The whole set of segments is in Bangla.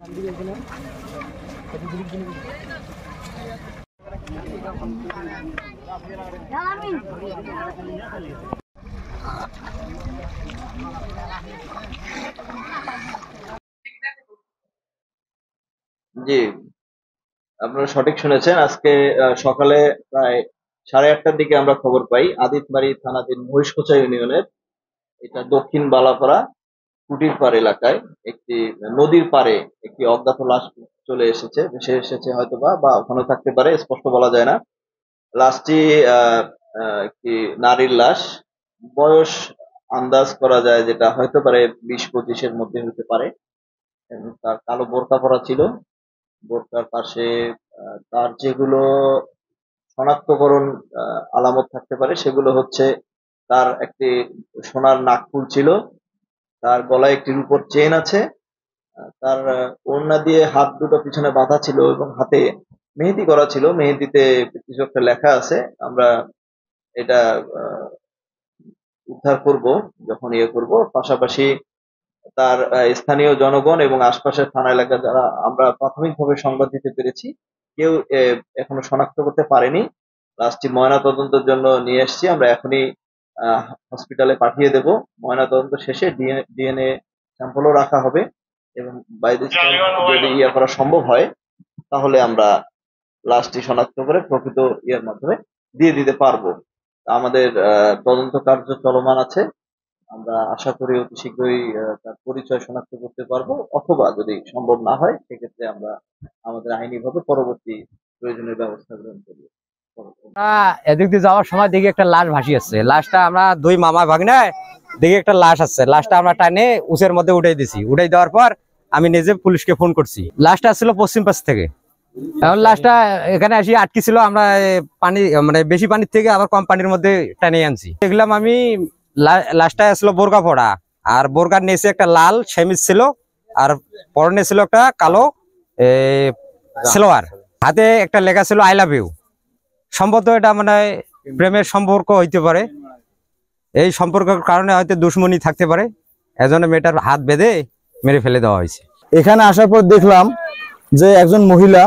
জি, আপনারা সঠিক শুনেছেন। আজকে সকালে প্রায় 8:30টার দিকে আমরা খবর পাই আদিতবাড়ি থানাধীন মহিষকুচা ইউনিয়নের, এটা দক্ষিণ বালাপাড়া কুটির পাড় এলাকায় একটি নদীর পাড়ে একটি অজ্ঞাত লাশ চলে এসেছে, ভেসে এসেছে হয়তোবা, বা ওখানে থাকতে পারে, স্পষ্ট বলা যায় না। লাশটি একটি নারীর লাশ। বয়স আন্দাজ করা যায় যেটা হয়তো পারে 20-25-এর মধ্যে হতে পারে। এবং তার কালো বোরকা পরা ছিল। বোরকার পাশে তার যেগুলো শনাক্তকরণ আলামত থাকতে পারে সেগুলো হচ্ছে তার একটি সোনার নাকফুল ছিল, তার গলায় একটি রূপোর চেন আছে, তার ওড়না দিয়ে হাত দুটো পিছনে বাঁধা ছিল এবং হাতে মেহেদি করা ছিল। মেহেদিতে কিছু একটা লেখা আছে। আমরা এটা উদ্ধার করব যখন করব। পাশাপাশি তার স্থানীয় জনগণ এবং আশপাশের থানা এলাকা যারা আমরা প্রাথমিকভাবে সংবাদ দিতে পেরেছি, কেউ এখনো শনাক্ত করতে পারেনি। লাশটি ময়না তদন্তের জন্য নিয়ে এসেছি, আমরা এখনই হসপিটালে পাঠিয়ে দেব। ময়না তদন্ত শেষে ডিএনএ স্যাম্পলও রাখা হবে এবং বাইরে যদি করা সম্ভব হয় তাহলে আমরা লাশটি শনাক্ত করে প্রকৃত মাধ্যমে দিয়ে দিতে পারবো। আমাদের তদন্ত কার্য চলমান আছে। আমরা আশা করি অতি শীঘ্রই তার পরিচয় শনাক্ত করতে পারবো, অথবা যদি সম্ভব না হয় সেক্ষেত্রে আমরা আমাদের আইনিভাবে পরবর্তী প্রয়োজনীয় ব্যবস্থা গ্রহণ করবো। এদিক দিয়ে যাওয়ার সময় দেখি একটা লাশ ভাসি আসছে। লাশটা আমরা দুই মামা ভাগ্নে দেখি একটা লাশ আসছে। লাশটা আমরা টানে উচের মধ্যে উঠাই দিছি। উঠাই দেওয়ার পর আমি নিজে পুলিশকে ফোন করছি। লাশটা আসছিল পশ্চিম পাশ থেকে। এখন লাশটা এখানে আসি আটকে ছিল। আমরা পানি মানে বেশি পানির থেকে আবার কম পানির মধ্যে টানে আনছি। দেখলাম আমি লাশটা আসলো বোরকা পড়া, আর বোরকার নিচে একটা লাল সেমিজ ছিল, আর পরনে ছিল একটা কালো সালোয়ার। হাতে একটা লেখা ছিল আই লাভ ইউ। সম্ভবত এটা মানে প্রেমের সম্পর্ক হইতে পারে। এই সম্পর্কের কারণে হয়তো দুশ্মনী থাকতে পারে, এজন্য মেয়েটার হাত বেঁধে মেরে ফেলে দেওয়া হয়েছে। এখানে আসার পর দেখলাম যে একজন মহিলা,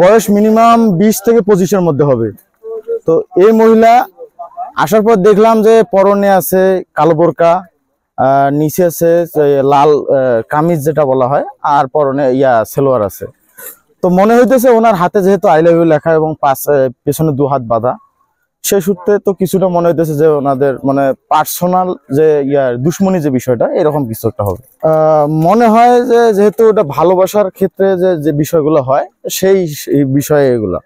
বয়স মিনিমাম 20 থেকে 25-এর মধ্যে হবে। তো এই মহিলা আসার পর দেখলাম যে পরনে আছে কালো বোরকা, নিচে আছে লাল কামিজ যেটা বলা হয়, আর পরনে সালোয়ার আছে। তো মনে হইতেছে ওনার হাতে যেহেতু আই লাভ ইউ লেখা এবং পেছনে 2 হাত বাঁধা, সেই সূত্রে তো কিছুটা মনে হইতেছে যে ওনাদের মানে পার্সোনাল যে দুশ্মনী যে বিষয়টা, এরকম কিছু একটা হবে। মনে হয় যে যেহেতু ওটা ভালোবাসার ক্ষেত্রে যে বিষয়গুলো হয় সেই বিষয়ে এগুলা।